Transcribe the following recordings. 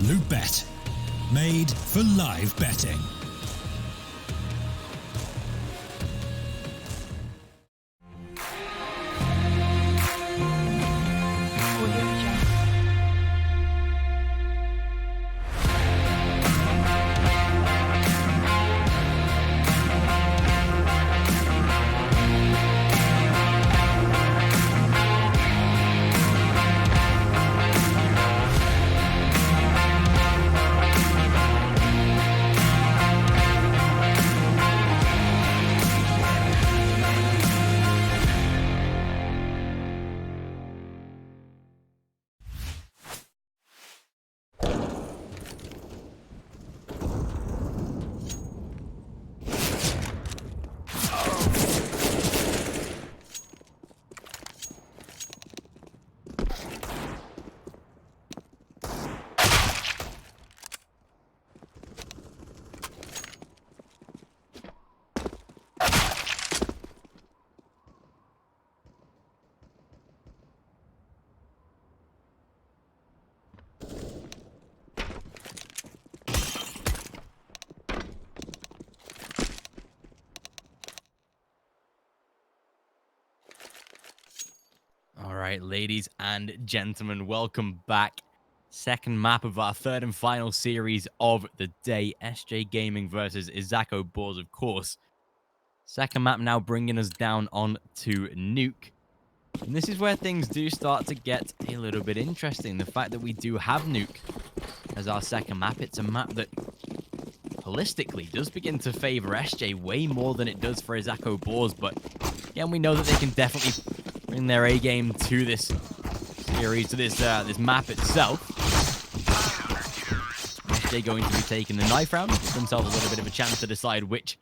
Loot.bet. Made for live betting. Alright, ladies and gentlemen, welcome back. Second map of our third and final series of the day. SJ Gaming versus Izako Boars, of course. Second map now bringing us down on to Nuke. And this is where things do start to get a little bit interesting. The fact that we do have Nuke as our second map. It's a map that holistically does begin to favor SJ way more than it does for Izako Boars. But again, we know that they can definitely bring their A game to this series, to this map itself. SJ going to be taking the knife round, give themselves a little bit of a chance to decide which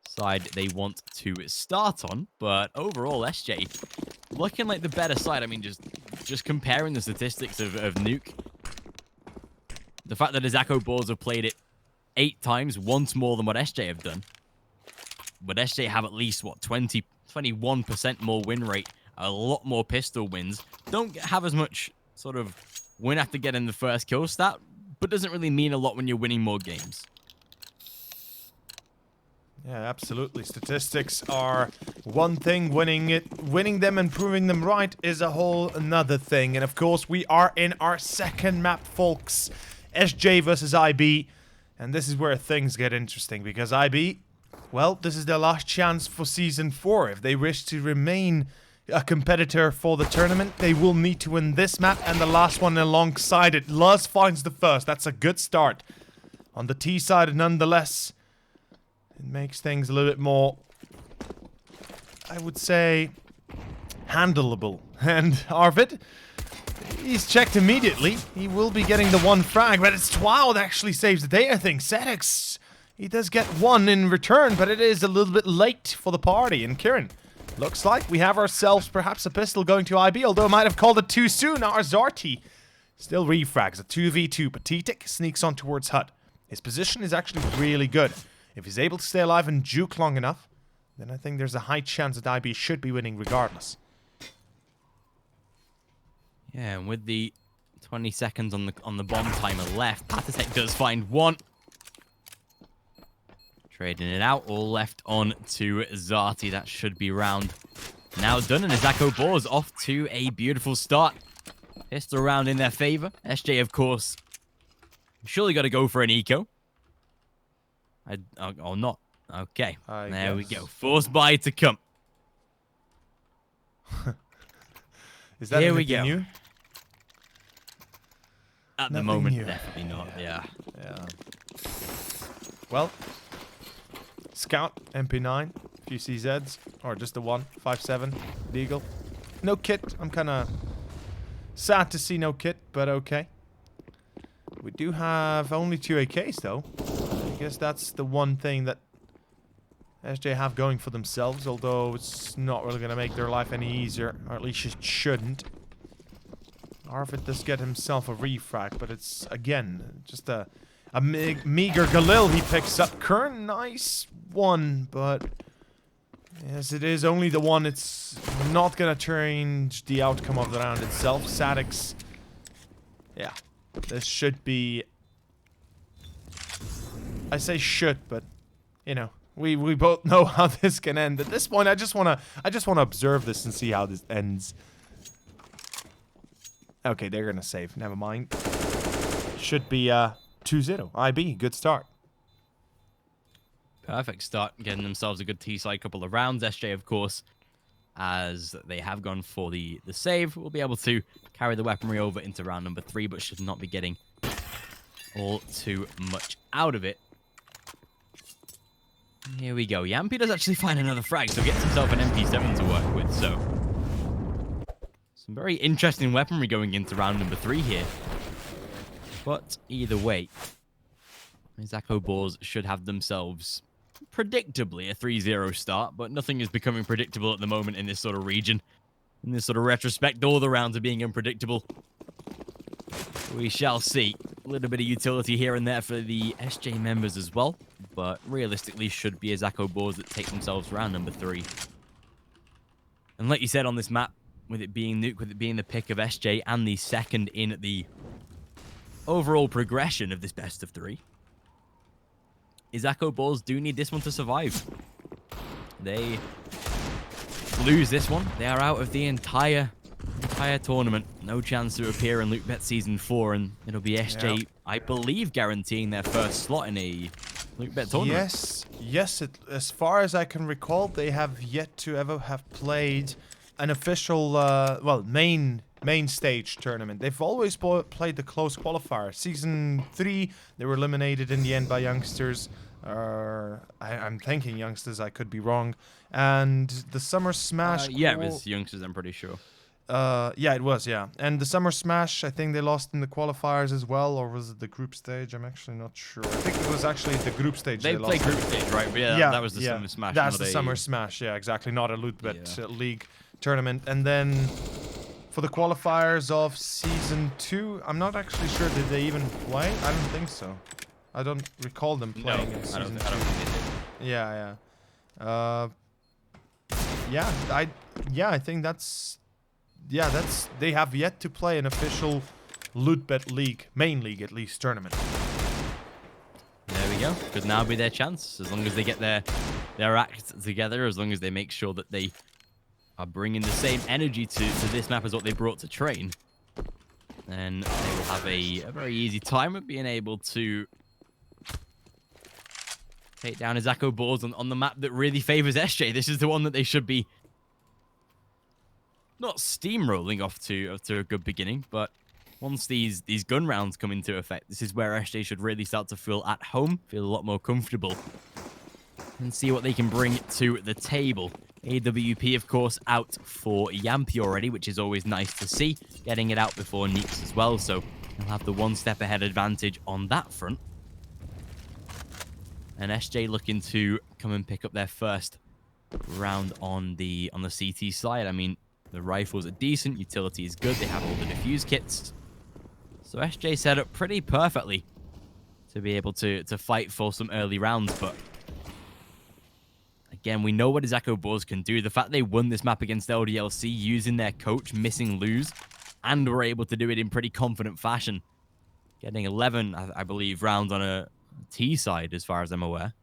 side they want to start on. But overall, SJ looking like the better side. I mean, just comparing the statistics of Nuke, the fact that Izako Boars have played it 8 times, once more than what SJ have done. But SJ have at least, what, 21% more win rate, a lot more pistol wins. Don't have as much sort of win after getting the first kill stat, but doesn't really mean a lot when you're winning more games. Yeah, absolutely. Statistics are one thing. Winning them and proving them right is a whole another thing. And of course, we are in our second map, folks. SJ versus IB. And this is where things get interesting, because IB, well, this is their last chance for Season 4. If they wish to remain a competitor for the tournament, they will need to win this map and the last one alongside it. Luz finds the first. That's a good start. On the T side, nonetheless, it makes things a little bit more, I would say, handleable. And Arvid, he's checked immediately. He will be getting the one frag, but it's Twao that actually saves the day, I think. Sedex, he does get one in return, but it is a little bit late for the party. And Kieran, looks like we have ourselves perhaps a pistol going to IB, although I might have called it too soon. Our Zarty still refrags. A 2v2. Patetic sneaks on towards Hut. His position is actually really good. If he's able to stay alive and juke long enough, then I think there's a high chance that IB should be winning regardless. Yeah, and with the 20 seconds on the bomb timer left, Patetic does find one. Trading it out, all left on to Zarty. That should be round now done, and Izako Boars off to a beautiful start. Pistol round in their favor. SJ, of course, surely got to go for an eco. Or not. Okay, there we go. Force buy to come. Is that Here in we the go. menu? At the Nothing moment, new. definitely not. Yeah. Well, Scout, MP9, few CZs, or just the one, 5.7, Deagle. No kit. I'm kind of sad to see no kit, but okay. We do have only 2 AKs though. I guess that's the one thing that SJ have going for themselves, although it's not really going to make their life any easier, or at least it shouldn't. Arvid does get himself a refrag, but it's, again, just a meager Galil he picks up. Kern, nice one, but yes, it is only the one. It's not going to change the outcome of the round itself. Sadix, yeah, This should be... I say should, but, you know, we both know how this can end. At this point, I just wanna observe this and see how this ends. Okay, they're gonna save. Never mind. Should be 2-0. IB, good start. Perfect start, getting themselves a good T-side couple of rounds. SJ, of course, as they have gone for the save, will be able to carry the weaponry over into round number 3, but should not be getting all too much out of it. Here we go. Yampy does actually find another frag, so gets himself an MP7 to work with, so... some very interesting weaponry going into round number 3 here. But either way, Izako Boars should have themselves predictably a 3-0 start, but nothing is becoming predictable at the moment in this sort of region. In this sort of retrospect, all the rounds are being unpredictable. We shall see. A little bit of utility here and there for the SJ members as well, but realistically should be Izako Boars that take themselves round number 3. And like you said on this map, with it being Nuke, with it being the pick of SJ and the second in the overall progression of this best of 3, Izako Boars do need this one to survive. They lose this one, they are out of the entire tournament. No chance to appear in Loot.bet Season 4, and it'll be SJ, I believe, guaranteeing their first slot in a Loot.bet tournament. Yes. As far as I can recall, they have yet to ever have played an official, main stage tournament. They've always played the close qualifier. Season 3, they were eliminated in the end by youngsters. I'm thinking youngsters, I could be wrong. And the Summer Smash... yeah, it was youngsters, I'm pretty sure. Yeah, it was, yeah. And the Summer Smash, I think they lost in the qualifiers as well, or was it the group stage? I'm actually not sure. I think it was actually the group stage they lost. played group stage, right? But yeah, that was the Summer Smash. That's the Summer Smash, yeah, exactly. Not a Loot.bet League tournament. And then for the qualifiers of Season 2, I'm not actually sure, did they even play? I don't think so. I don't recall them playing in Season 2. I don't think they did. I think that's... Yeah, they have yet to play an official Loot.bet League, main league at least, tournament. There we go. Could now be their chance, as long as they get their act together, as long as they make sure that they are bringing the same energy to this map as what they brought to train. Then they will have a very easy time of being able to take down Izako Boars on the map that really favors SJ. This is the one that they should be not steamrolling off to a good beginning, but once these gun rounds come into effect, this is where SJ should really start to feel at home, feel a lot more comfortable, and see what they can bring to the table. AWP, of course, out for Yampy already, which is always nice to see, getting it out before Neeks as well, so they'll have the one step ahead advantage on that front. And SJ looking to come and pick up their first round on the CT side. I mean, the rifles are decent, utility is good, they have all the defuse kits. So SJ set up pretty perfectly to be able to fight for some early rounds, but again, we know what Izako Boars can do. The fact they won this map against LDLC using their coach, missing lose, and were able to do it in pretty confident fashion. Getting 11, I believe, rounds on a T side, as far as I'm aware.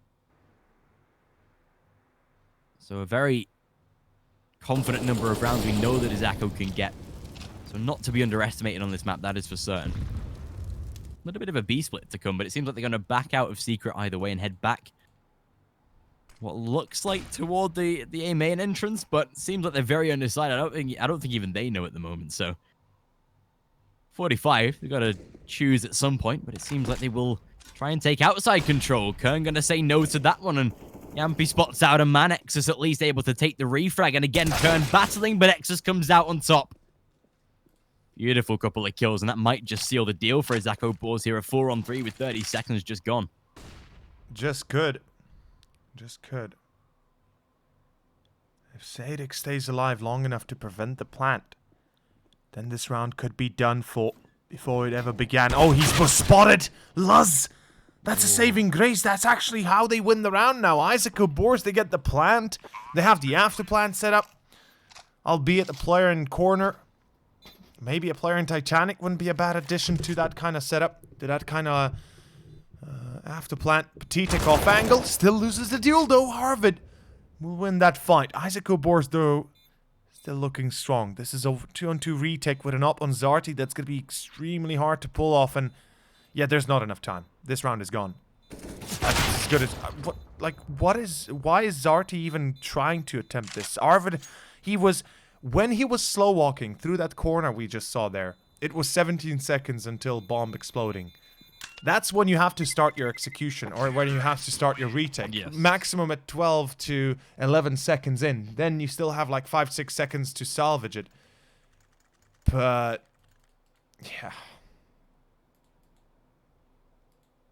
So a very confident number of rounds we know that Izako can get. So not to be underestimated on this map, that is for certain. A little bit of a B-split to come, but it seems like they're going to back out of Secret either way and head back what looks like toward the A main entrance, but seems like they're very undecided. I don't think even they know at the moment, so 45, they've got to choose at some point, but it seems like they will try and take outside control. Kern going to say no to that one, and Yampy spots out a man. Exus at least able to take the refrag, and again, Kern battling, but Exus comes out on top. Beautiful couple of kills, and that might just seal the deal for Izako Boars here. A 4-on-3 with 30 seconds just gone. Just could. Just could. If Sadek stays alive long enough to prevent the plant, then this round could be done for before it ever began. Oh, he's spotted! Luz! That's a saving grace. That's actually how they win the round now. Izako Boars, they get the plant. They have the after plant set up. Albeit the player in corner maybe a player in Titanic wouldn't be a bad addition to that kind of setup. To that kind of after plant. Petit off angle. Still loses the duel though. Harvard will win that fight. Izako Boars though still looking strong. This is a 2-on-2 retake with an up on Zarty. That's going to be extremely hard to pull off. And yeah, there's not enough time. This round is gone. That's as good as... why is Zarty even trying to attempt this? Arvid, when he was slow walking through that corner we just saw there, it was 17 seconds until bomb exploding. That's when you have to start your execution, or when you have to start your retake. Yes. Maximum at 12 to 11 seconds in. Then you still have like 5-6 seconds to salvage it. But yeah.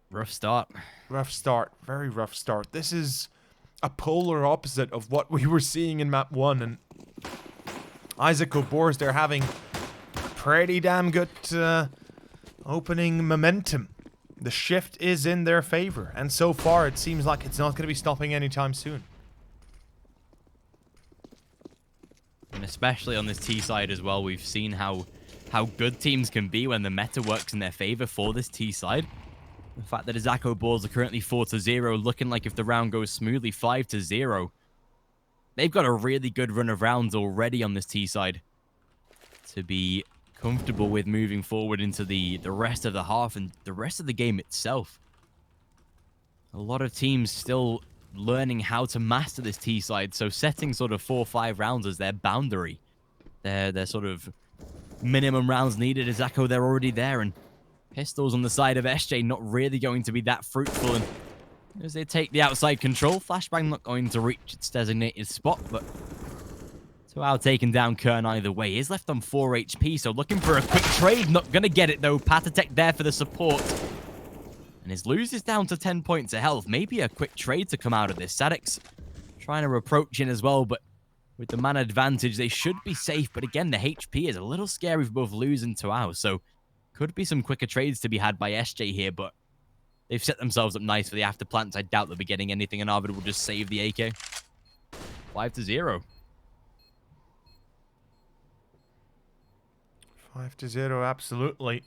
Rough start. Rough start. Very rough start. This is a polar opposite of what we were seeing in map 1. And Izako Boars, they're having pretty damn good opening momentum. The shift is in their favor. And so far, it seems like it's not going to be stopping anytime soon. And especially on this T side as well, we've seen how good teams can be when the meta works in their favor for this T side. The fact that Izako Boars are currently 4-0, looking like if the round goes smoothly 5-0. They've got a really good run of rounds already on this T side to be comfortable with moving forward into the rest of the half and the rest of the game itself. A lot of teams still learning how to master this T side, so setting sort of 4-5 rounds as their boundary. Their sort of minimum rounds needed. Izako, they're already there, and pistols on the side of SJ not really going to be that fruitful. And as they take the outside control, Flashbang not going to reach its designated spot, but Tuao taking down Kern either way. Is left on 4 HP, so looking for a quick trade. Not going to get it, though. Patatek there for the support. And his lose is down to 10 points of health. Maybe a quick trade to come out of this. Sadix trying to approach in as well, but with the man advantage, they should be safe. But again, the HP is a little scary for both Luz and Tuao, so could be some quicker trades to be had by SJ here, but they've set themselves up nice for the after plants. I doubt they'll be getting anything, and Arvid will just save the AK. 5-0. 5-0, absolutely.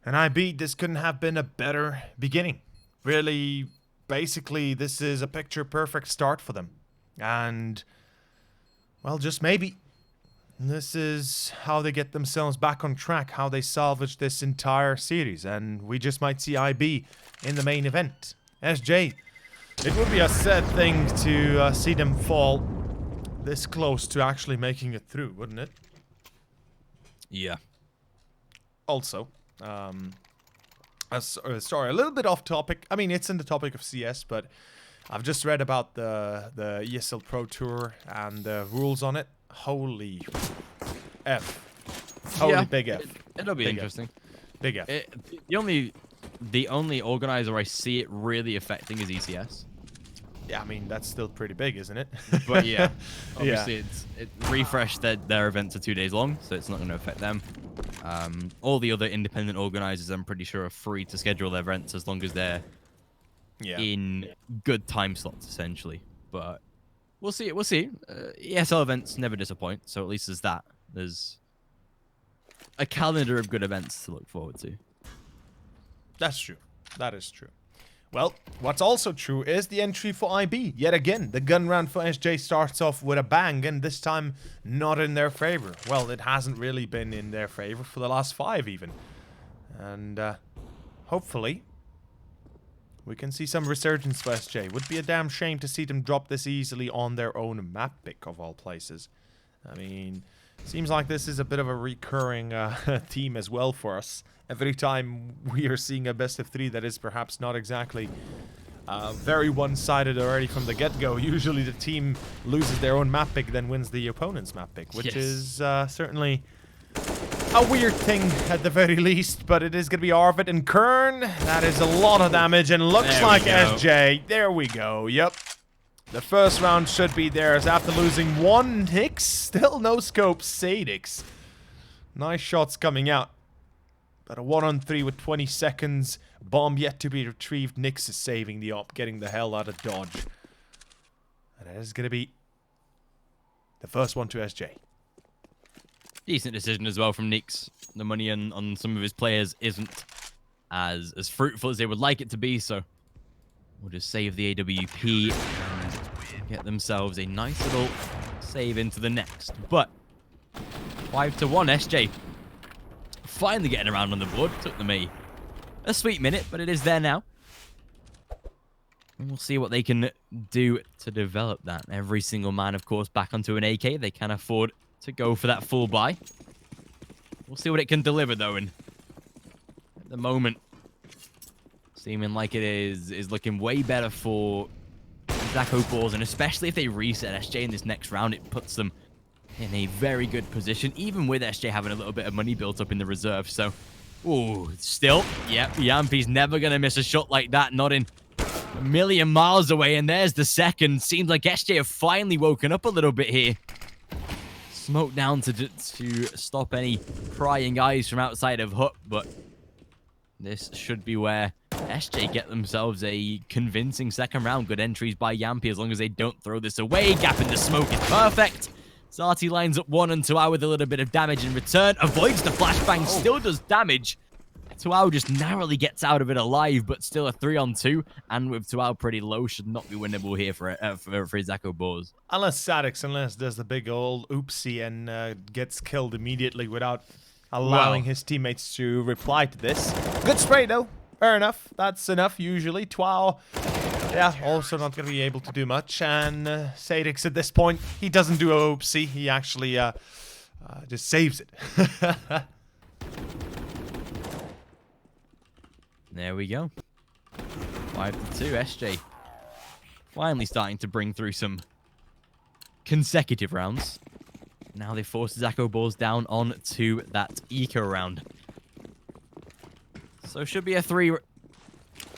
And this couldn't have been a better beginning. Really, basically, this is a picture-perfect start for them. And, well, just maybe this is how they get themselves back on track, how they salvage this entire series. And we just might see IB in the main event. SJ, it would be a sad thing to see them fall this close to actually making it through, wouldn't it? Yeah. Also, sorry, a little bit off topic. I mean, it's in the topic of CS, but I've just read about the ESL Pro Tour and the rules on it. Holy F. Holy big F. It'll be big interesting. F. Big F. The only organizer I see it really affecting is ECS. Yeah, I mean, that's still pretty big, isn't it? But yeah, obviously it refreshed their events are 2 days long, so it's not going to affect them. All the other independent organizers, I'm pretty sure, are free to schedule their events as long as they're in good time slots, essentially. But we'll see. We'll see. ESL events never disappoint, so at least there's that. There's a calendar of good events to look forward to. That's true. That is true. Well, what's also true is the entry for IB. Yet again, the gun round for SJ starts off with a bang, and this time not in their favor. Well, it hasn't really been in their favor for the last 5 even. And hopefully we can see some resurgence for SJ. Would be a damn shame to see them drop this easily on their own map pick of all places. I mean, seems like this is a bit of a recurring theme as well for us. Every time we are seeing a best of 3 that is perhaps not exactly very one-sided already from the get-go. Usually the team loses their own map pick, then wins the opponent's map pick, which is certainly a weird thing at the very least. But it is going to be Arvid and Kern. That is a lot of damage, and looks like SJ. There we go. Yep. The first round should be theirs after losing 1 Hicks. Still no scope. Sadix. Nice shots coming out. But a 1-on-3 with 20 seconds. Bomb yet to be retrieved. Nyx is saving the op, getting the hell out of dodge. And that is going to be the first one to SJ. Decent decision as well from Nix. The money on some of his players isn't as fruitful as they would like it to be, so we'll just save the AWP and get themselves a nice little save into the next. But 5-1, SJ finally getting around on the board. Took them a sweet minute, but it is there now. And we'll see what they can do to develop that. Every single man, of course, back onto an AK. They can afford to go for that full buy. We'll see what it can deliver, though. And at the moment, seeming like it is looking way better for Izako Boars. And especially if they reset SJ in this next round, it puts them in a very good position, even with SJ having a little bit of money built up in the reserve. So, ooh, still, yep, Yampi's never going to miss a shot like that. Not in a million miles away. And there's the second. Seems like SJ have finally woken up a little bit here. Smoke down to stop any prying eyes from outside of Hut, but this should be where SJ get themselves a convincing second round. Good entries by Yampi as long as they don't throw this away. Gap in the smoke is perfect. Zarty lines up 1 and 2 with a little bit of damage in return. Avoids the flashbang, still does damage. Tuao just narrowly gets out of it alive, but still a 3-on-2. And with Tuao pretty low, should not be winnable here for Izako Boars. Unless Sadix does the big old oopsie and gets killed immediately without allowing his teammates to reply to this. Good spray, though. Fair enough. That's enough, usually. Tuao, yeah, also not going to be able to do much. And Sadix, at this point, he doesn't do a oopsie. He actually just saves it. There we go. 5-2, SJ. Finally starting to bring through some consecutive rounds. Now they force Izako Boars down on to that eco round. So should be a 3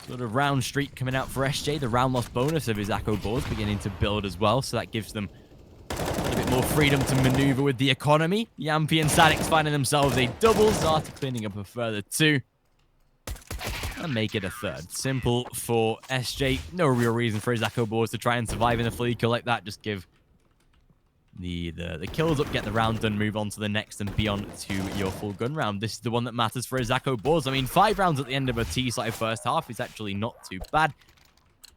sort of round streak coming out for SJ. The round loss bonus of Izako Boars beginning to build as well. So that gives them a little bit more freedom to maneuver with the economy. Yampi and Sadix finding themselves a double. Zarty cleaning up a further 2. And make it a 3rd. Simple for SJ. No real reason for Izako Boars to try and survive in a flea kill like that. Just give the kills up, get the round done, move on to the next, and be on to your full gun round. This is the one that matters for Izako Boars. I mean, 5 rounds at the end of a T-side first half is actually not too bad.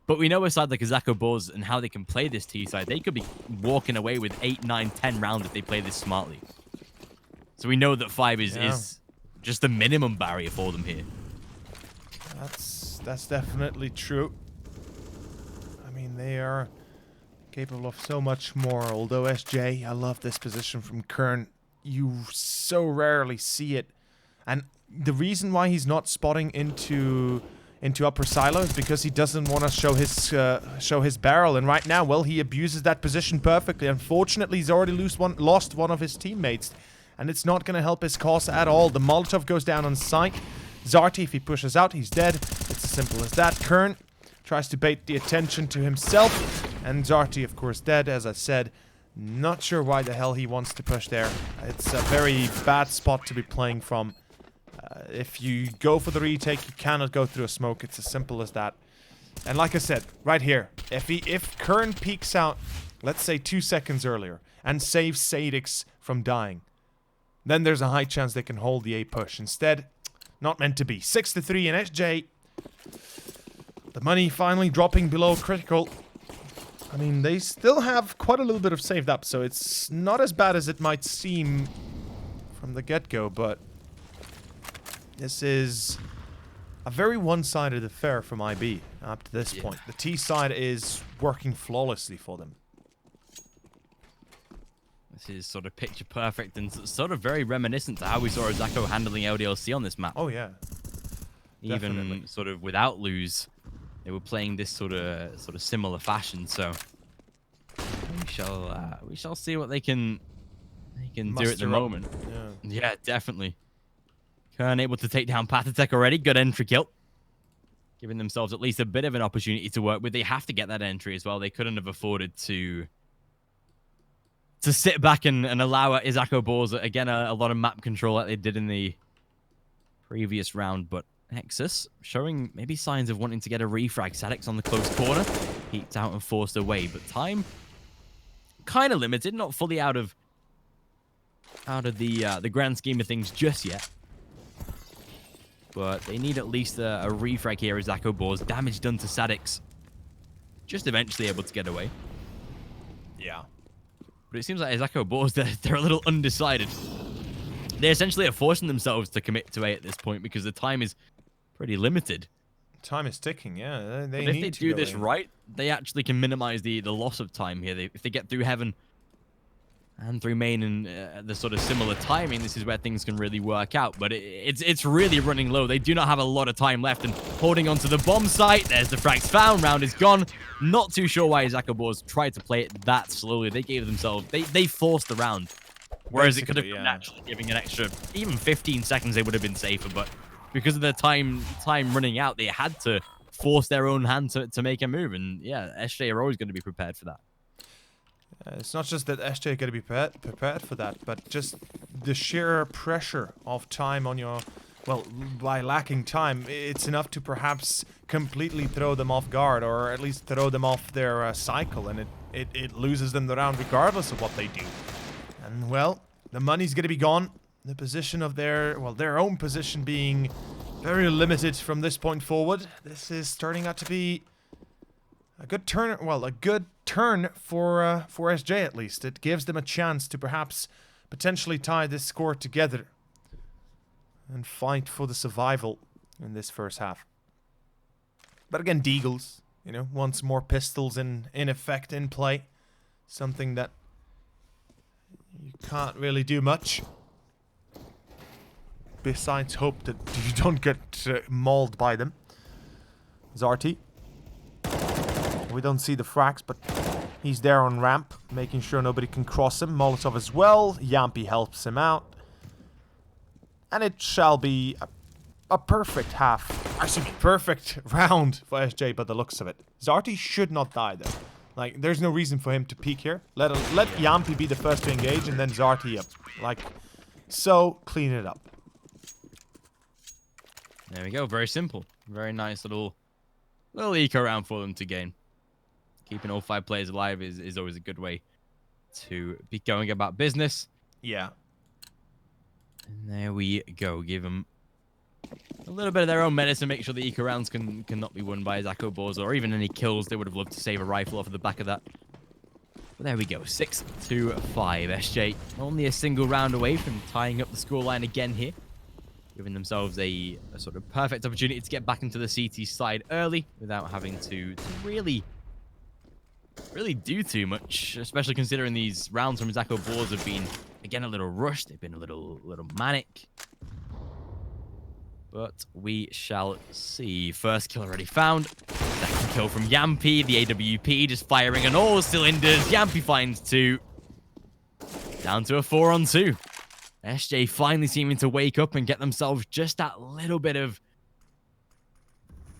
But we know a side like Izako Boars and how they can play this T-side. They could be walking away with 8, 9, 10 rounds if they play this smartly. So we know that 5 is just the minimum barrier for them here. That's definitely true. I mean, they are capable of so much more. Although SJ, I love this position from Kern. You so rarely see it, and the reason why he's not spotting into upper silo is because he doesn't want to show his barrel. And right now, well, he abuses that position perfectly. Unfortunately, he's already lost one of his teammates, and it's not going to help his cause at all. The Molotov goes down on sight. Zarty, if he pushes out, he's dead. It's as simple as that. Kern tries to bait the attention to himself. And Zarty, of course, dead, as I said. Not sure why the hell he wants to push there. It's a very bad spot to be playing from. If you go for the retake, you cannot go through a smoke. It's as simple as that. And like I said, right here, if Kern peeks out, let's say 2 seconds earlier, and saves Sadix from dying, then there's a high chance they can hold the A push. Instead, not meant to be. 6-3 in SJ. The money finally dropping below critical. I mean, they still have quite a little bit of saved up, so it's not as bad as it might seem from the get-go, but this is a very one-sided affair from IB up to this point. The T side is working flawlessly for them. This is sort of picture perfect and sort of very reminiscent to how we saw Izako handling LDLC on this map. Oh, yeah. Even Definitely. sort of without lose, they were playing this sort of similar fashion. So we shall see what they can do at the moment. Yeah, definitely. Kern able to take down Patatek already. Good entry kill. Giving themselves at least a bit of an opportunity to work with. They have to get that entry as well. They couldn't have afforded to sit back and allow Izako Boars, again, a lot of map control like they did in the previous round. But Nexus showing maybe signs of wanting to get a refrag. Sadix on the close corner. Peeked out and forced away. But time kind of limited, not fully out of out of the grand scheme of things just yet. But they need at least a refrag here as Izako Boars. Damage done to Sadix. Just eventually able to get away. Yeah. But it seems like Izako Boars, they're a little undecided. They essentially are forcing themselves to commit to A at this point because the time is pretty limited. Time is ticking, yeah. But if they do this right, they actually can minimize the loss of time here. If they get through Heaven and through Main and the sort of similar timing, this is where things can really work out. But it's really running low. They do not have a lot of time left, and holding onto the bomb site. There's the frags found. Round is gone. Not too sure why Izako Boars tried to play it that slowly. They gave themselves... They forced the round. Whereas it could have been naturally giving an extra... Even 15 seconds, they would have been safer. But because of the time running out, they had to force their own hand to make a move. And yeah, SJ are always going to be prepared for that. It's not just that SJ are going to be prepared for that, but just the sheer pressure of time on your... Well, by lacking time, it's enough to perhaps completely throw them off guard, or at least throw them off their cycle, and it loses them the round regardless of what they do. And, well, the money's going to be gone. The position of their own position being very limited from this point forward. This is turning out to be a good turn, well, a good turn for SJ at least. It gives them a chance to perhaps potentially tie this score together and fight for the survival in this first half. But again, Deagles, you know, once more pistols in effect, in play. Something that you can't really do much besides hope that you don't get mauled by them. Zarty. We don't see the frags, but he's there on ramp, making sure nobody can cross him. Molotov as well. Yampi helps him out. And it shall be a perfect half. Actually, perfect round for SJ by the looks of it. Zarty should not die, though. Like, there's no reason for him to peek here. Let Yampi be the first to engage, and then Zarty up. Like, so, clean it up. There we go. Very simple. Very nice little eco round for them to gain. Keeping all 5 players alive is always a good way to be going about business. Yeah. And there we go. Give them a little bit of their own medicine. Make sure the eco rounds cannot be won by Izako Boars, or even any kills. They would have loved to save a rifle off of the back of that. But there we go. 6-5. SJ only a single round away from tying up the scoreline again here. Giving themselves a sort of perfect opportunity to get back into the CT side early without having to really do too much, especially considering these rounds from Izako Boars have been, again, a little rushed. They've been a little manic. But we shall see. First kill already found. Second kill from Yampi. The AWP just firing on all cylinders. Yampi finds 2. Down to a 4-on-2. SJ finally seeming to wake up and get themselves just that little bit of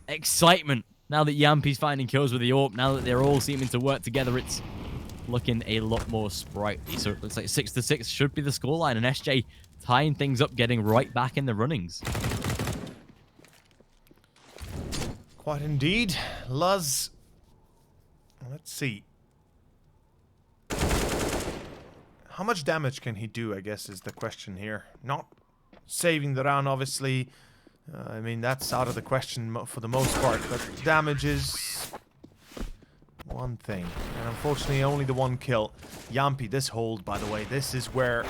excitement. Now that Yampi's finding kills with the AWP, now that they're all seeming to work together, it's looking a lot more sprightly. So it looks like 6-6 should be the scoreline, and SJ tying things up, getting right back in the runnings. Quite indeed. Luz. Let's see. How much damage can he do, I guess, is the question here. Not saving the round, obviously. I mean, that's out of the question for the most part. But damage is one thing. And unfortunately, only the 1 kill. Yampi, this hold, by the way, this is where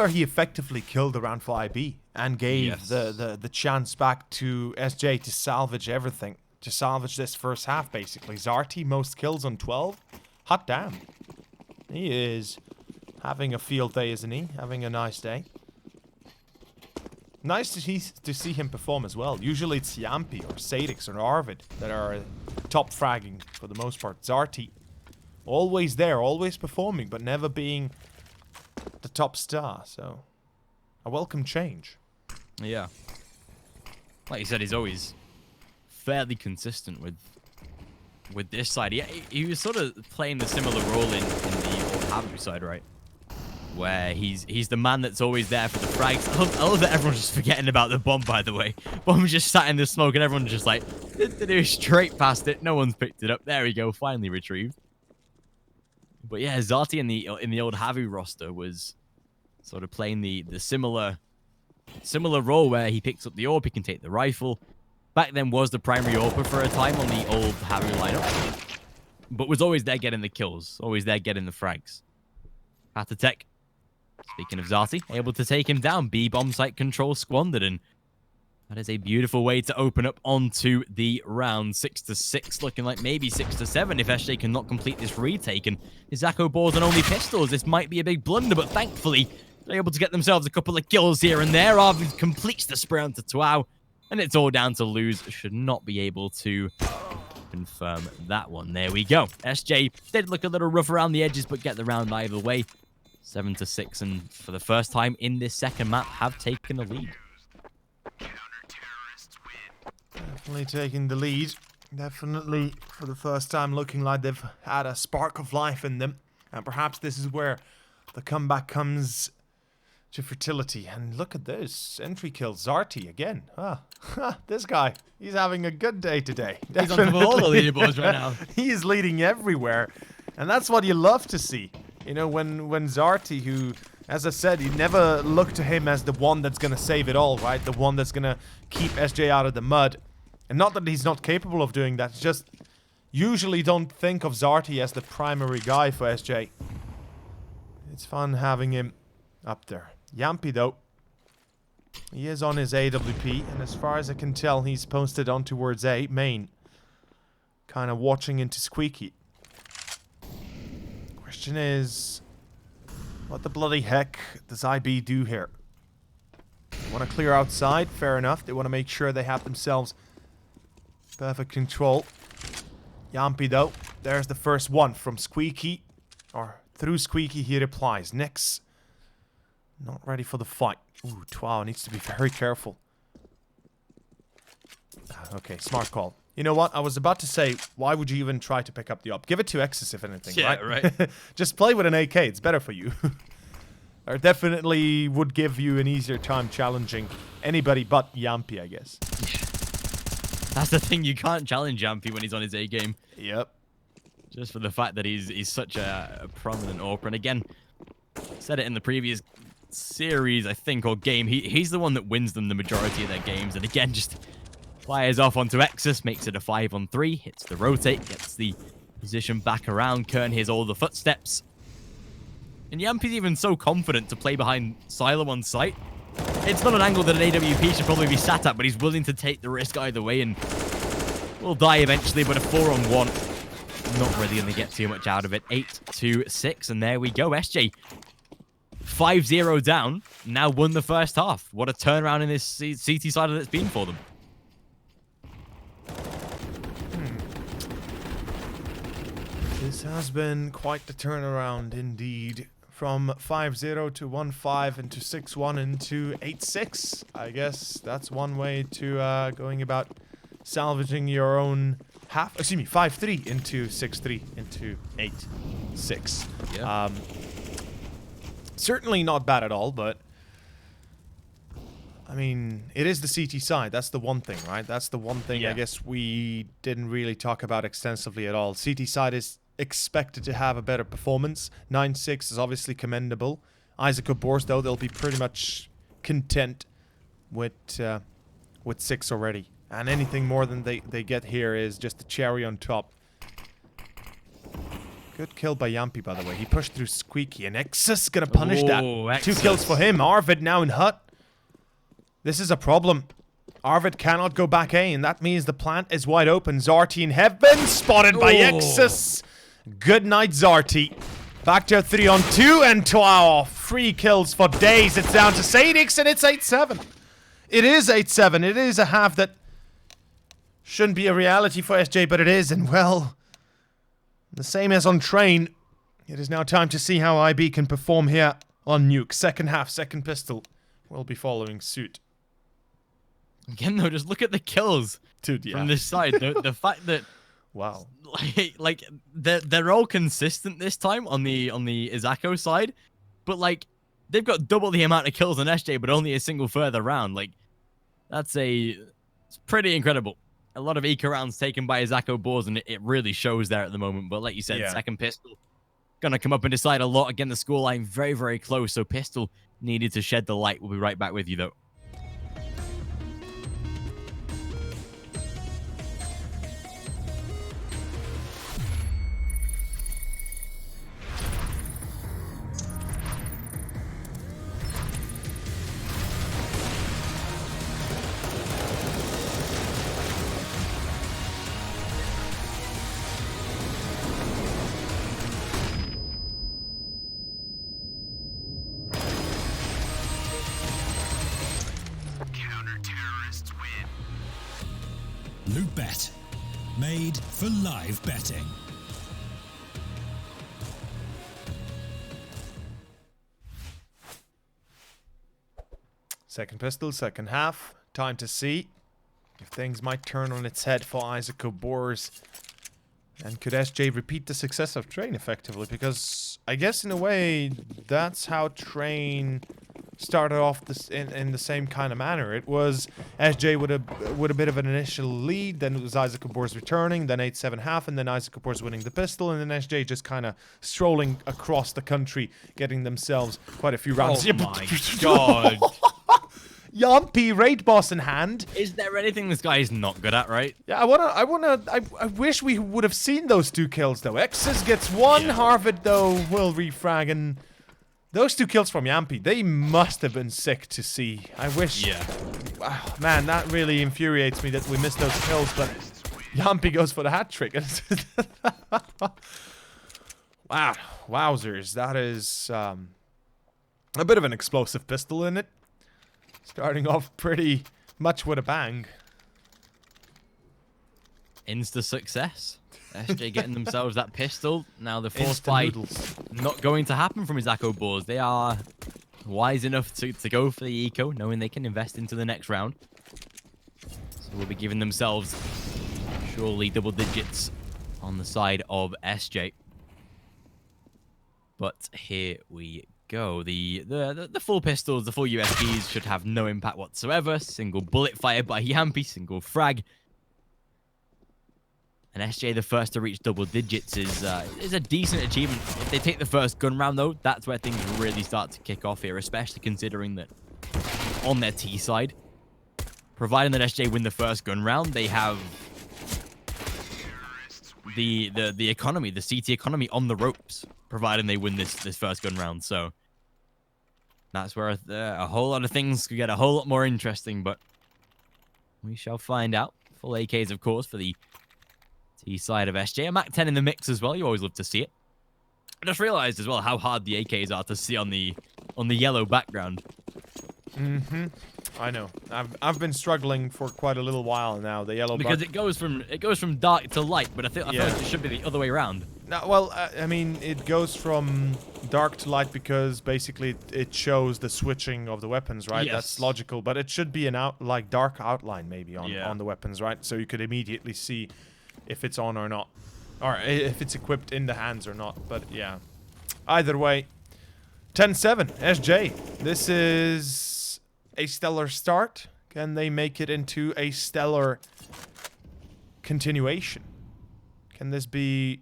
he effectively killed the round for IB. And gave the chance back to SJ to salvage everything. To salvage this first half, basically. Zarty, most kills on 12. Hot damn. He is having a field day, isn't he? Having a nice day. Nice to see him perform as well. Usually it's Yampi or Sadix or Arvid that are top fragging for the most part. Zarty, always there, always performing, but never being the top star. So, a welcome change. Yeah. Like you said, he's always fairly consistent with this side. He was sort of playing the similar role in the Habu side, right? Where he's the man that's always there for the frags. I love that everyone's just forgetting about the bomb, by the way. Bomb's just sat in the smoke and everyone's just like, straight past it. No one's picked it up. There we go, finally retrieved. But yeah, Zarty in the old Havu roster was sort of playing the similar role where he picks up the AWP, he can take the rifle. Back then was the primary AWPer for a time on the old Harry lineup, but was always there getting the kills, always there getting the frags. Tech, speaking of Zarty, able to take him down. B bomb site control squandered, and that is a beautiful way to open up onto the round. 6-6, looking like maybe 6-7 if SJ cannot complete this retake. And Izako Boars on only pistols. This might be a big blunder, but thankfully they're able to get themselves a couple of kills here and there. Arvid completes the spray onto Twao, and it's all down to Luz. Should not be able to confirm that one. There we go. SJ did look a little rough around the edges, but get the round either way. 7-6, and for the first time in this second map, have taken the lead. Definitely taking the lead. Definitely, for the first time, looking like they've had a spark of life in them. And perhaps this is where the comeback comes to fertility. And look at this. Entry kill. Zarty again. This guy. He's having a good day today. He's on top of all the leaderboards right now. He is leading everywhere. And that's what you love to see. You know, when Zarty, who, as I said, you never look to him as the one that's going to save it all, right? The one that's going to keep SJ out of the mud. And not that he's not capable of doing that. It's just, usually don't think of Zarty as the primary guy for SJ. It's fun having him up there. Yampy, though. He is on his AWP. And as far as I can tell, he's posted on towards A, main. Kind of watching into Squeaky. Question is, what the bloody heck does IB do here? They want to clear outside, fair enough. They want to make sure they have themselves perfect control. Yampy though, there's the first one from Squeaky. Or through Squeaky he replies. Nix, not ready for the fight. Ooh, Twao needs to be very careful. Okay, smart call. You know what? I was about to say, why would you even try to pick up the op? Give it to X's if anything, yeah, right? Just play with an AK. It's better for you. Or definitely would give you an easier time challenging anybody but Yampy, I guess. That's the thing. You can't challenge Yampy when he's on his A game. Yep. Just for the fact that he's such a prominent AWPer. And again, said it in the previous series, I think, or game. He's the one that wins them the majority of their games. And again, just fires off onto Exus, makes it a 5-on-3, hits the rotate, gets the position back around. Kern hears all the footsteps. And Yampy's even so confident to play behind Silo on site. It's not an angle that an AWP should probably be sat at, but he's willing to take the risk either way and will die eventually, but a 4-on-1. Not really going to get too much out of it. 8-6, and there we go. SJ 5-0 down, now won the first half. What a turnaround in this CT side that it's been for them. This has been quite the turnaround indeed. From 5-0 to 1-5 into 6-1 into 8-6. I guess that's one way to going about salvaging your own half. Excuse me, 5-3 into 6-3 into 8-6. Yeah. Certainly not bad at all, but I mean, it is the CT side. That's the one thing, right? That's the one thing I guess we didn't really talk about extensively at all. CT side is expected to have a better performance. 9-6 is obviously commendable. Izako Boars, though, they'll be pretty much content with 6 already. And anything more than they get here is just the cherry on top. Good kill by Yampy, by the way. He pushed through Squeaky, and Exus gonna punish that. Exus. 2 kills for him. Arvid now in hut. This is a problem. Arvid cannot go back A, and that means the plant is wide open. Zarty in heaven, spotted by Exus. Good night, Zarty. Back to a 3-on-2, and Twao. 3 kills for days. It's down to Sadix, and it's 8-7. It is 8-7. It is a half that shouldn't be a reality for SJ, but it is, and well, the same as on Train. It is now time to see how IB can perform here on Nuke. Second half, second pistol will be following suit. Again, though, just look at the kills from this side. The fact that wow, like they're all consistent this time on the Izako side, but like they've got double the amount of kills on SJ, but only a single further round. Like it's pretty incredible. A lot of eco rounds taken by Izako Boars, and it really shows there at the moment. But like you said, second pistol going to come up and decide a lot. Again, the scoreline very, very close. So Pistol needed to shed the light. We'll be right back with you, though. Loot.bet. Made for live betting. Second pistol, second half. Time to see if things might turn on its head for Izako Boars. And could SJ repeat the success of Train effectively? Because I guess in a way, that's how Train started off this in the same kind of manner. It was SJ with a bit of an initial lead, then it was Izako Boars returning, then 8-7 half, and then Izako Boars winning the pistol, and then SJ just kind of strolling across the country, getting themselves quite a few rounds. Oh my god. Yampy raid boss in hand. Is there anything this guy is not good at, right? Yeah, I wish we would have seen those 2 kills though. X's gets 1, Yeah. Harvard though will refrag, and those 2 kills from Yampy, they must have been sick to see. I wish. Yeah. Wow, man, that really infuriates me that we missed those kills, but Yampy goes for the hat trick. Wow, wowzers, that is a bit of an explosive pistol in it. Starting off pretty much with a bang. Insta success. SJ getting themselves that pistol. Now the force Insta fight noodles. not going to happen from Izako Boars. They are wise enough to go for the eco, knowing they can invest into the next round. So we'll be giving themselves surely double digits on the side of SJ. But here we go. The full pistols, the full USPs should have no impact whatsoever. Single bullet fired by Yampy, single frag. And SJ, the first to reach double digits, is a decent achievement. If they take the first gun round, though, that's where things really start to kick off here, especially considering that on their T side, providing that SJ win the first gun round, they have the economy, the CT economy on the ropes, providing they win this first gun round. So that's where a whole lot of things could get a whole lot more interesting, but we shall find out. Full AKs, of course, for the T side of SJ. A Mac 10 in the mix as well. You always love to see it. I just realized as well how hard the AKs are to see on the yellow background. Mm-hmm. I know. I've been struggling for quite a little while now. The yellow because it goes from dark to light, but I feel like it should be the other way around. No, well, I mean, it goes from dark to light because basically it shows the switching of the weapons, right? Yes. That's logical, but it should be an dark outline maybe on the weapons, right? So you could immediately see if it's on or not, or if it's equipped in the hands or not. But yeah, either way, 10-7 SJ. This is a stellar start. Can they make it into a stellar continuation? Can this be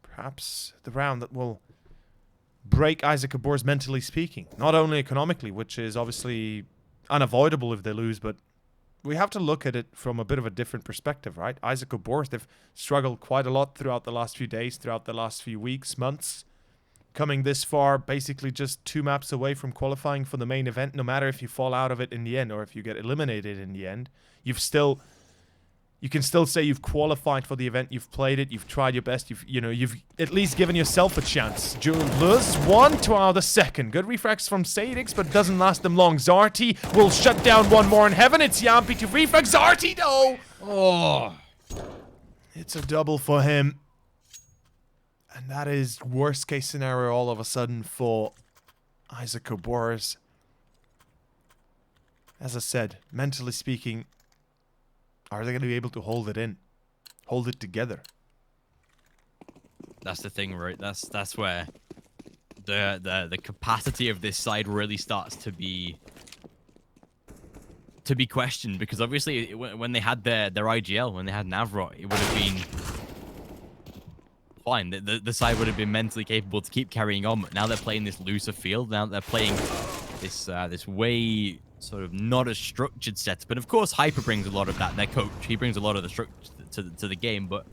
perhaps the round that will break Izako Boars mentally speaking? Not only economically, which is obviously unavoidable if they lose, but we have to look at it from a bit of a different perspective, right? Izako Boars, they've struggled quite a lot throughout the last few days, throughout the last few weeks, months. Coming this far, basically just 2 maps away from qualifying for the main event. No matter if you fall out of it in the end or if you get eliminated in the end, you can still say you've qualified for the event, you've played it, you've tried your best, you've at least given yourself a chance. Jules, 1 to the second. Good refrags from Sadix, but doesn't last them long. Zarty will shut down one more in heaven. It's Yampy to refrag. Zarty, though! Oh. It's a double for him. And that is worst case scenario all of a sudden for Izako Boars. As I said, mentally speaking, are they going to be able to hold it in? Hold it together? That's the thing, right? That's where the capacity of this side really starts to be questioned, because obviously when they had their IGL, when they had Navrot, it would have been fine. The side would have been mentally capable to keep carrying on, but now they're playing this looser field. Now they're playing this this way sort of not as structured set. But of course, Hyper brings a lot of that. Their coach, he brings a lot of the structure to the game. But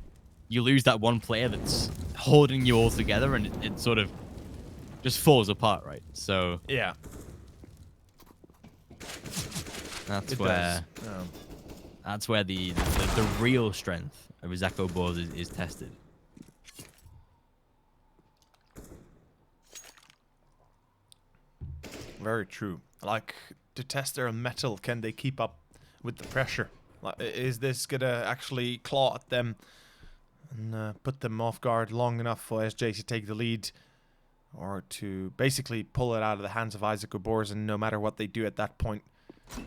you lose that one player that's holding you all together, and it sort of just falls apart, right? So yeah, that's where that's where the real strength of Izako Boars is tested. Very true. Like, to test their metal, can they keep up with the pressure? Like, is this gonna actually claw at them and put them off guard long enough for SJ to take the lead, or to basically pull it out of the hands of Izako Boars, and no matter what they do at that point,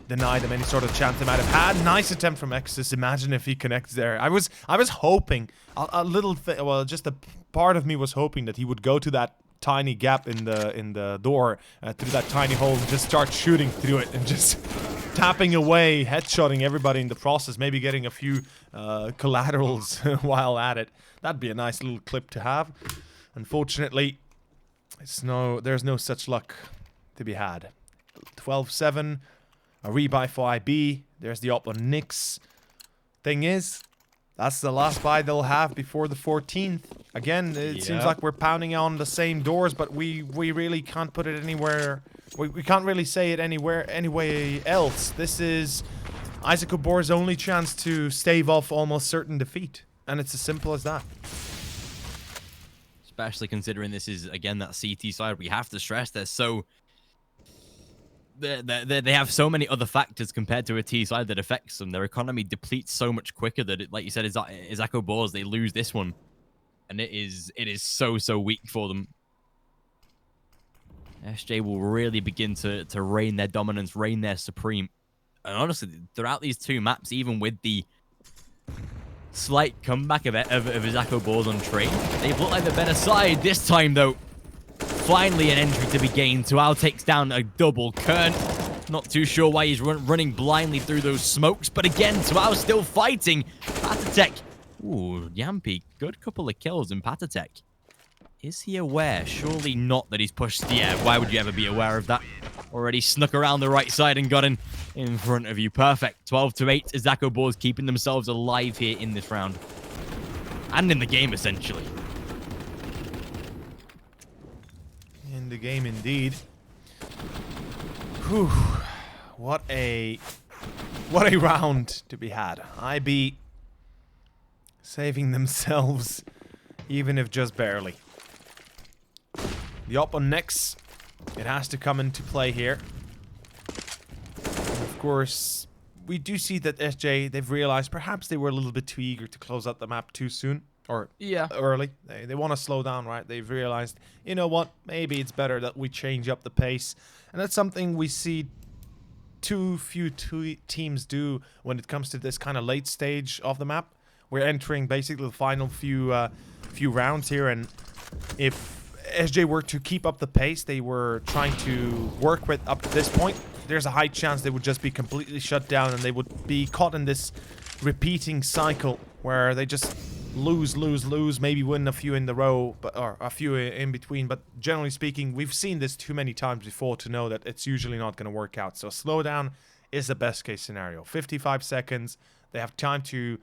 deny them any sort of chance they might have had? Nice attempt from Exus. Imagine if he connects there. I was hoping a little well, just a part of me was hoping that he would go to that tiny gap in the door, through that tiny hole, and just start shooting through it and just tapping away, headshotting everybody in the process, maybe getting a few collaterals while at it. That'd be a nice little clip to have. Unfortunately, there's no such luck to be had. 12-7, a rebuy for IB. There's the op on Nyx. Thing is, that's the last buy they'll have before the 14th. Again, it seems like we're pounding on the same doors, but we really can't put it anywhere. We can't really say it anyway else. This is Izako Boars' only chance to stave off almost certain defeat, and it's as simple as that. Especially considering this is, again, that CT side. We have to stress they're so... They have so many other factors compared to a T side that affects them. Their economy depletes so much quicker that, like you said, Izako Boars, they lose this one. And it is so weak for them. SJ will really begin to reign their dominance, reign their supreme. And honestly, throughout these two maps, even with the slight comeback of Izako Boars on train, they've looked like the better side. This time, though, finally an entry to be gained. Tual takes down a double. Kern, not too sure why he's running blindly through those smokes. But again, Tual's still fighting. Patatek. Ooh, Yampy, good couple of kills in Patatek. Is he aware? Surely not that he's pushed. Yeah, why would you ever be aware of that? Already snuck around the right side and got in front of you. Perfect. 12-8. Izako Boars keeping themselves alive here in this round. And in the game, essentially. In the game, indeed. Whew. What a round to be had. IB saving themselves, even if just barely. The op on Nyx, it has to come into play here. And of course, we do see that SJ, they've realized perhaps they were a little bit too eager to close out the map too soon. Or early. They want to slow down, right? They've realized, you know what, maybe it's better that we change up the pace. And that's something we see too few teams do when it comes to this kind of late stage of the map. We're entering basically the final few rounds here, and if SJ were to keep up the pace they were trying to work with up to this point, there's a high chance they would just be completely shut down, and they would be caught in this repeating cycle where they just lose, maybe win a few in the row, or a few in between. But generally speaking, we've seen this too many times before to know that it's usually not going to work out. So slowdown is the best case scenario. 55 seconds. They have time to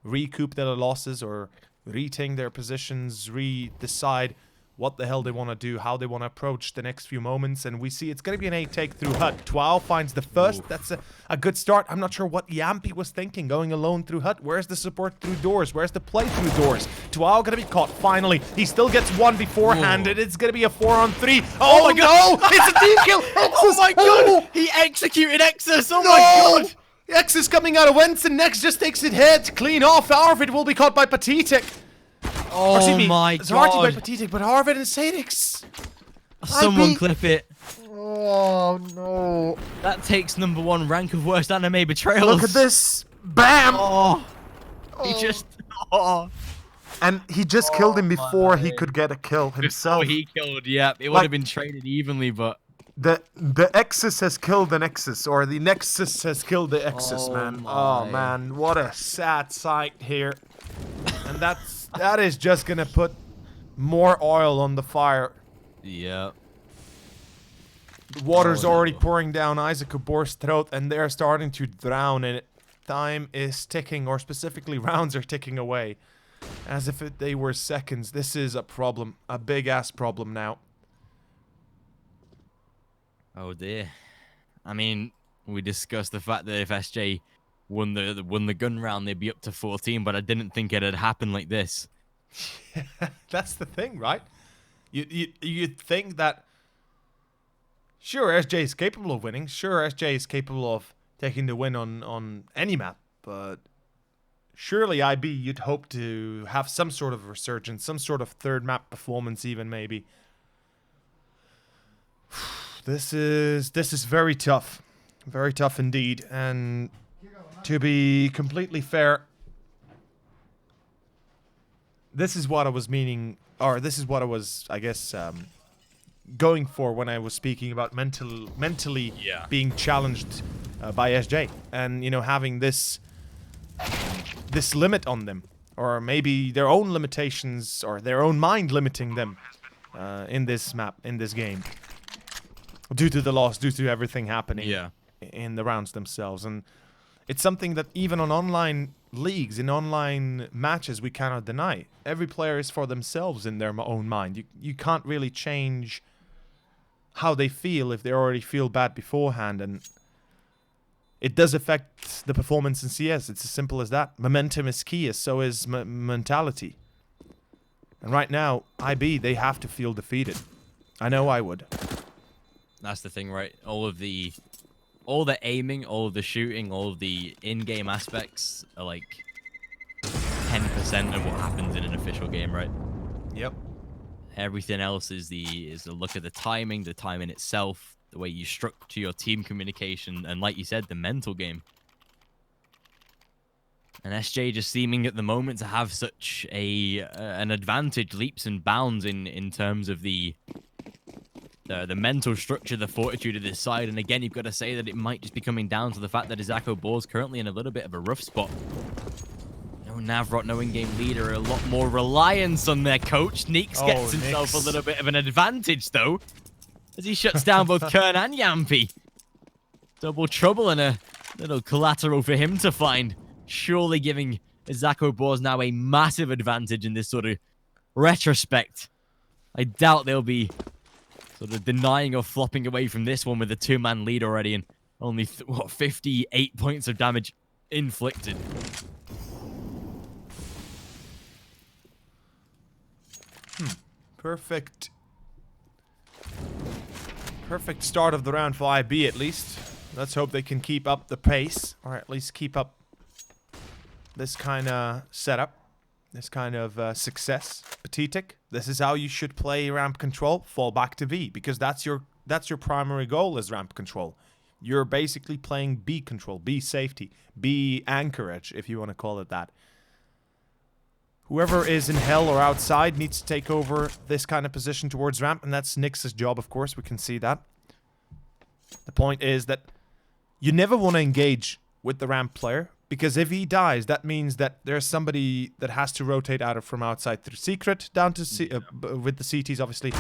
recoup their losses or rethink their positions, decide what the hell they want to do, how they want to approach the next few moments. And we see it's going to be an 8 through hut. Tual finds the first. Oof. That's a good start. I'm not sure what Yampy was thinking, going alone through hut. Where's the support through doors? Where's the play through doors? Tual going to be caught finally. He still gets one beforehand. It's going to be a 4-on-3. Oh my god! No! It's a team kill! Oh my god! He executed Exus! Oh my god! X is coming out of Wentz, and Nex just takes it head clean off. Arvid will be caught by Patitek. Oh my god. Zarty by Patitek, but Arvid and Sadix. Someone clip it. Oh no. That takes #1 rank of worst anime betrayals. Look at this. Bam! Oh. He just... Oh. And he just killed him before he could get a kill himself. Before he killed, yeah. It would have been traded evenly, but... The Exus has killed the Nexus, or the Nexus has killed the Exus, man. Oh man, what a sad sight here. And that is just gonna put More oil on the fire. Yeah. The water's Oh, already no. pouring down Izako Boars' throat, and they're starting to drown in it. Time is ticking, or specifically rounds are ticking away. As if they were seconds. This is a problem. A big-ass problem now. Oh dear. I mean, we discussed the fact that if SJ won the gun round, they'd be up to 14, but I didn't think it'd happen like this. That's the thing, right? You'd think that... Sure, SJ is capable of winning. Sure, SJ is capable of taking the win on any map, but... Surely, IB, you'd hope to have some sort of resurgence, some sort of third map performance even, maybe. This is very tough. Very tough indeed. And to be completely fair, this is what I was meaning, or this is what I was, I guess, going for when I was speaking about mentally being challenged by SJ. And, you know, having this limit on them, or maybe their own limitations, or their own mind limiting them in this map, in this game, due to the loss, due to everything happening in the rounds themselves. And it's something that even on online leagues, in online matches, we cannot deny. Every player is for themselves in their own mind. You can't really change how they feel if they already feel bad beforehand, and it does affect the performance in CS. It's as simple as that. Momentum is key, as so is mentality. And right now, IB, they have to feel defeated. I know I would. That's the thing, right? All the aiming, all of the shooting, all of the in-game aspects are like 10% of what happens in an official game, right? Yep. Everything else is the look at the timing itself, the way you structure your team communication, and like you said, the mental game. And SJ just seeming at the moment to have such an advantage, leaps and bounds in terms of the mental structure, the fortitude of this side. And again, you've got to say that it might just be coming down to the fact that Izako Boars currently in a little bit of a rough spot. No Navrot, no in-game leader, a lot more reliance on their coach. Neeks gets himself a little bit of an advantage, though, as he shuts down both Kern and Yampy. Double trouble and a little collateral for him to find. Surely giving Izako Boars now a massive advantage in this sort of retrospect. I doubt they'll be sort of denying or flopping away from this one with a two-man lead already and only, 58 points of damage inflicted. Perfect start of the round for IB, at least. Let's hope they can keep up the pace, or at least keep up this kind of setup, this kind of success. Patetic. This is how you should play ramp control. Fall back to B, because that's your primary goal as ramp control. You're basically playing B control, B safety, B anchorage, if you want to call it that. Whoever is in hell or outside needs to take over this kind of position towards ramp, and that's Nyx's job, of course. We can see that. The point is that you never want to engage with the ramp player, because if he dies, that means that there's somebody that has to rotate out from outside through secret down to C, with the CTs, obviously,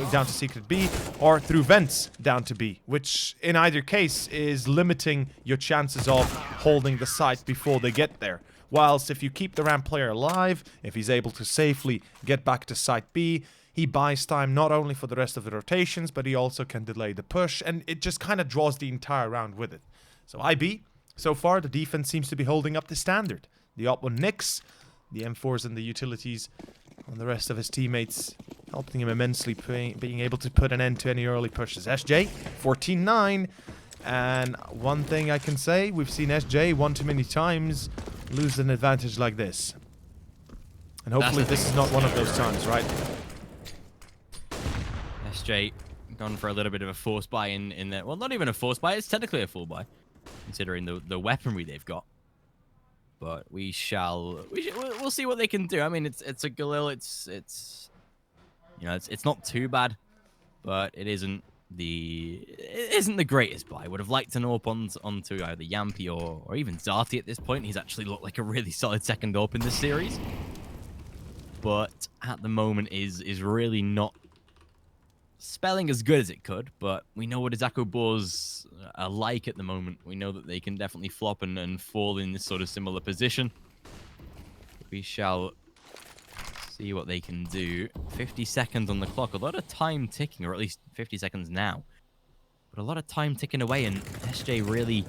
down to secret B, or through vents down to B, which in either case is limiting your chances of holding the site before they get there. Whilst if you keep the ramp player alive, if he's able to safely get back to site B, he buys time not only for the rest of the rotations, but he also can delay the push, and it just kind of draws the entire round with it. So IB, so far the defense seems to be holding up the standard. The op on Nyx, the M4s and the utilities on the rest of his teammates, helping him immensely, being able to put an end to any early pushes. SJ, 14-9, and one thing I can say, we've seen SJ one too many times lose an advantage like this. And hopefully this is not one of those times, right? SJ gone for a little bit of a force buy in there. Well, not even a force buy, it's technically a full buy, considering the weaponry they've got. But we'll see what they can do. I mean, it's a Galil, it's you know, it's not too bad, but it isn't the greatest buy. Would have liked an AWP onto either Yampy or even Zarty at this point. He's actually looked like a really solid second AWP in this series. but at the moment is really not spelling as good as it could. But we know what Izako Boars are like at the moment. We know that they can definitely flop and fall in this sort of similar position. We shall see what they can do. 50 seconds on the clock. A lot of time ticking, or at least 50 seconds now. But a lot of time ticking away, and SJ really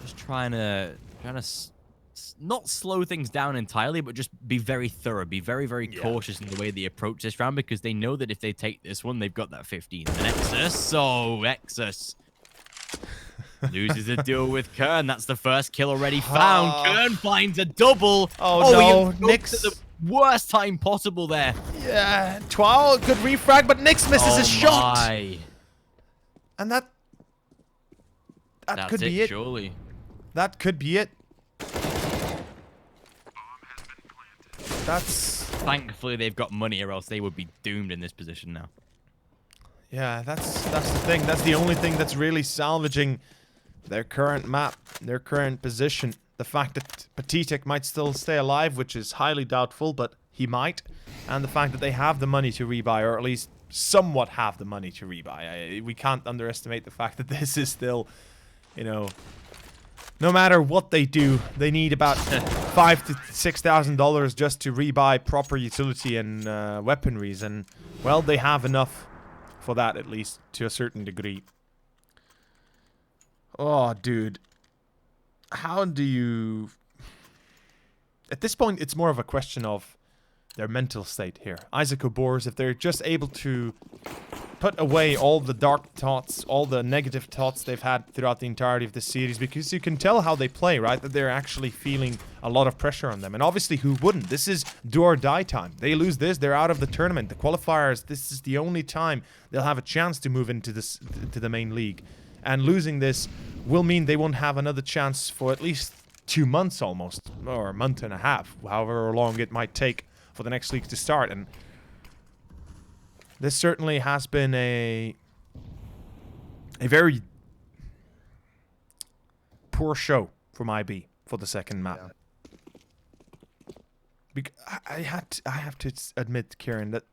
just trying to not slow things down entirely, but just be very thorough, be very, very cautious in the way they approach this round, because they know that if they take this one, they've got that 15. And Exus, so Exus loses a duel with Kern. That's the first kill already found. Kern finds a double. Oh no, Nix at the worst time possible there. Yeah, Twal, good refrag, but Nix misses his shot. And that's could be it. Surely. That could be it. That's... Thankfully, they've got money, or else they would be doomed in this position now. Yeah, that's the thing. That's the only thing that's really salvaging their current map, their current position. The fact that Patitek might still stay alive, which is highly doubtful, but he might. And the fact that they have the money to rebuy, or at least somewhat have the money to rebuy. We can't underestimate the fact that this is still, you know... No matter what they do, they need about $5,000 to $6,000 just to rebuy proper utility and weaponries, and well, they have enough for that, at least to a certain degree. Oh, dude, how do you? At this point, it's more of a question of their mental state here. Izako Boars, if they're just able to put away all the dark thoughts, all the negative thoughts they've had throughout the entirety of this series, because you can tell how they play, right? That they're actually feeling a lot of pressure on them. And obviously, who wouldn't? This is do or die time. They lose this, they're out of the tournament. The qualifiers, this is the only time they'll have a chance to move into this, to the main league. And losing this will mean they won't have another chance for at least 2 months almost, or a month and a half, however long it might take for the next league to start. And this certainly has been a very poor show from IB for the second map. Yeah. I have to admit, Kieran, that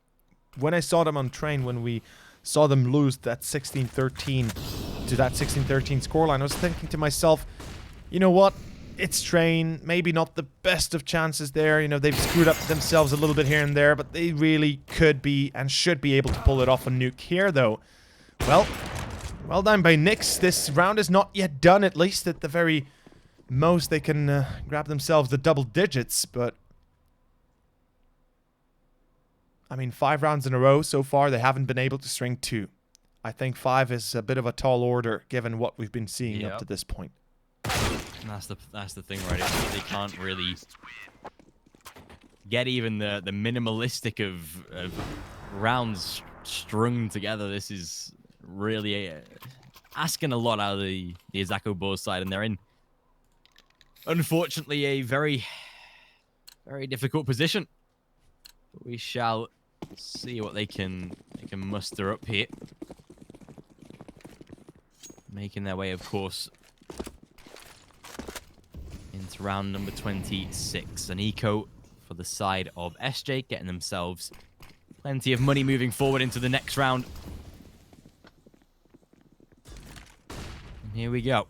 when I saw them on train, when we saw them lose that 16-13 to that 16-13 scoreline, I was thinking to myself, you know what? It's train, maybe not the best of chances there. You know, they've screwed up themselves a little bit here and there, but they really could be and should be able to pull it off on Nuke here, though. Well done by Nix. This round is not yet done, at least at the very most. They can grab themselves the double digits, but I mean, 5 rounds in a row so far, they haven't been able to string 2. I think 5 is a bit of a tall order, given what we've been seeing up to this point. That's the thing, right? They can't really get even the minimalistic of rounds strung together. This is really asking a lot out of the Izako Boars side, and they're in, unfortunately, a very, very difficult position. But we shall see what they can muster up here, making their way, of course, into round number 26. An eco for the side of SJ, getting themselves plenty of money moving forward into the next round. And here we go.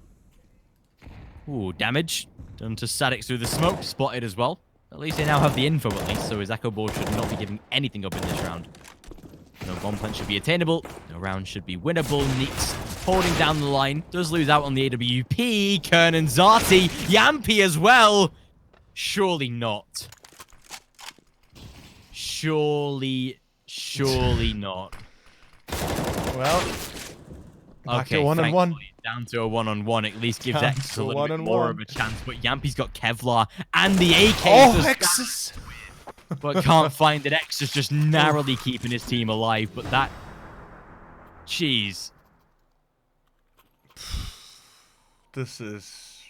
Ooh, damage done to Sadix through the smoke, spotted as well. At least they now have the info, at least, so Izako Boars should not be giving anything up in this round. No bomb plant should be attainable. No round should be winnable. Neeks holding down the line. Does lose out on the AWP. Kern and Zati. Yampy as well. Surely not. Surely not. Well, back to 1-on-1. Down to a 1-on-1. At least gives X a little bit more of a chance. But Yampy's got Kevlar and the AK. Oh, X's. But can't find it. X is just narrowly keeping his team alive. But that... Jeez. This is...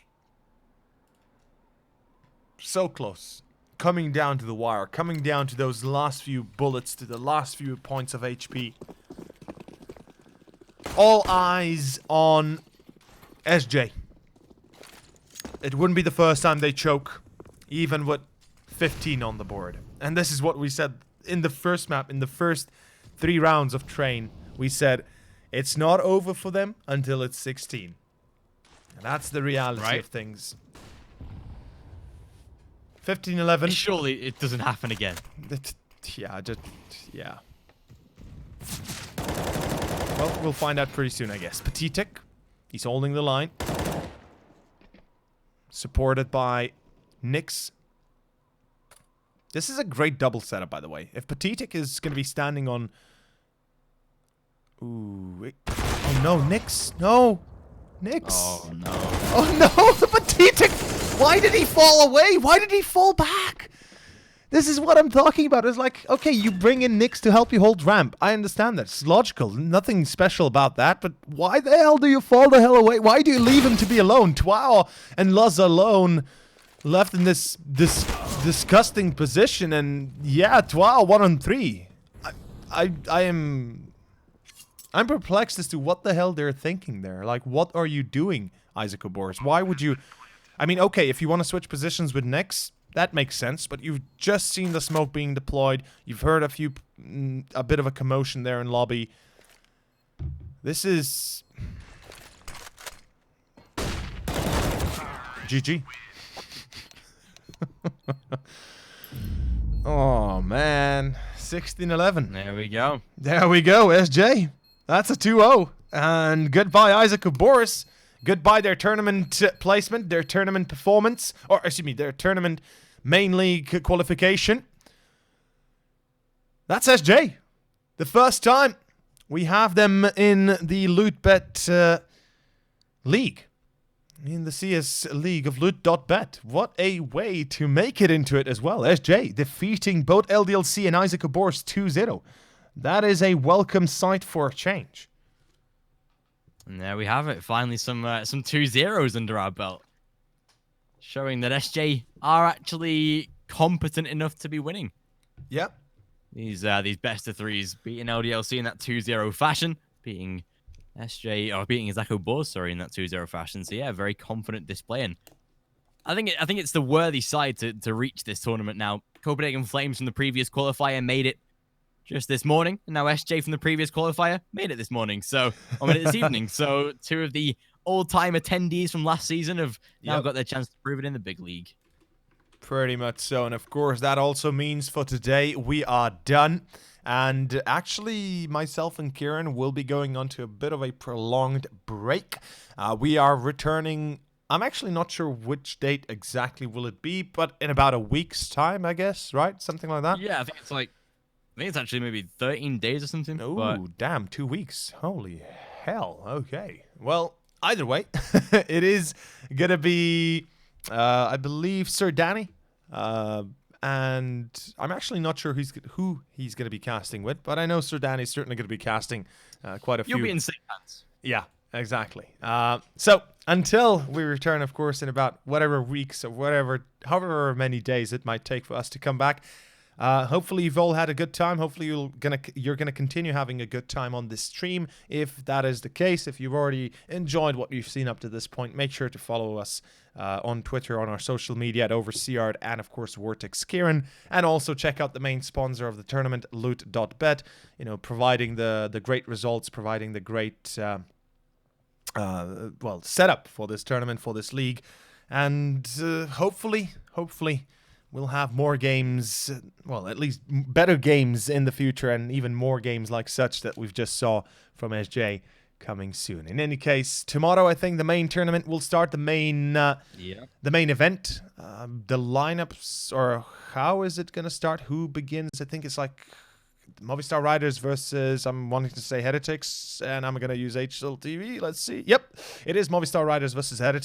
so close. Coming down to the wire. Coming down to those last few bullets. To the last few points of HP. All eyes on SJ. It wouldn't be the first time they choke. Even with 15 on the board. And this is what we said in the first map, in the first 3 rounds of Train. We said, it's not over for them until it's 16. And that's the reality of things. 15-11. Surely it doesn't happen again. Yeah. Well, we'll find out pretty soon, I guess. Petitek, he's holding the line. Supported by Nyx. This is a great double setup, by the way. If Petitek is going to be standing on... Ooh, wait. Oh no, Nyx. No. Nyx. Oh no. Oh no, the Petitek. Why did he fall away? Why did he fall back? This is what I'm talking about. It's like, okay, you bring in Nyx to help you hold ramp. I understand that. It's logical. Nothing special about that. But why the hell do you fall the hell away? Why do you leave him to be alone? Twao and Luz alone, left in this disgusting position. And yeah, Twao 1 on 3. I'm perplexed as to what the hell they're thinking there. Like, what are you doing, Izako Boars? Why would you... I mean, okay, if you want to switch positions with Nyx, that makes sense, but you've just seen the smoke being deployed. You've heard a bit of a commotion there in lobby. This is... GG. Oh, man. 16-11. There we go. There we go, SJ. That's a 2-0. And goodbye, Izako Boars. Goodbye their tournament placement, their tournament performance, or excuse me, their tournament main league qualification. That's SJ. The first time we have them in the Loot.bet league. In the CS league of Loot.bet. What a way to make it into it as well. SJ defeating both LDLC and Izako Boars 2-0. That is a welcome sight for a change. And there we have it. Finally, some 2-0s under our belt, showing that SJ are actually competent enough to be winning. Yep. These best of threes, beating LDLC in that 2-0 fashion, beating Izako Boars, sorry, in that 2-0 fashion. So yeah, very confident display. And I think it's the worthy side to reach this tournament now. Copenhagen Flames from the previous qualifier made it just this morning, and now SJ from the previous qualifier made it this morning. So, this evening. So, 2 of the all-time attendees from last season have now got their chance to prove it in the big league. Pretty much so, and of course, that also means for today we are done. And actually, myself and Kieran will be going on to a bit of a prolonged break. We are returning. I'm actually not sure which date exactly will it be, but in about a week's time, I guess, right? Something like that. Yeah, I think it's actually maybe 13 days or something. Oh, damn, 2 weeks. Holy hell. Okay. Well, either way, it is going to be, I believe, Sir Danny. And I'm actually not sure who he's going to be casting with, but I know Sir Danny's certainly going to be casting quite a few. You'll be in safe hands. Yeah, exactly. So until we return, of course, in about whatever weeks or however many days it might take for us to come back. Hopefully you've all had a good time. Hopefully you're gonna continue having a good time on this stream. If that is the case, if you've already enjoyed what you've seen up to this point, make sure to follow us on Twitter, on our social media at Overseard, and of course Vortex Kieran, and also check out the main sponsor of the tournament, Loot.bet. You know, providing the great results, providing the great setup for this tournament, for this league, and hopefully we'll have more games, well, at least better games in the future, and even more games like such that we've just saw from SJ coming soon. In any case, tomorrow I think the main tournament will start, the main event. The lineups, or how is it going to start? Who begins? I think it's like Movistar Riders versus, I'm wanting to say Heretics, and I'm going to use HL TV. Let's see. Yep, it is Movistar Riders versus Heretics.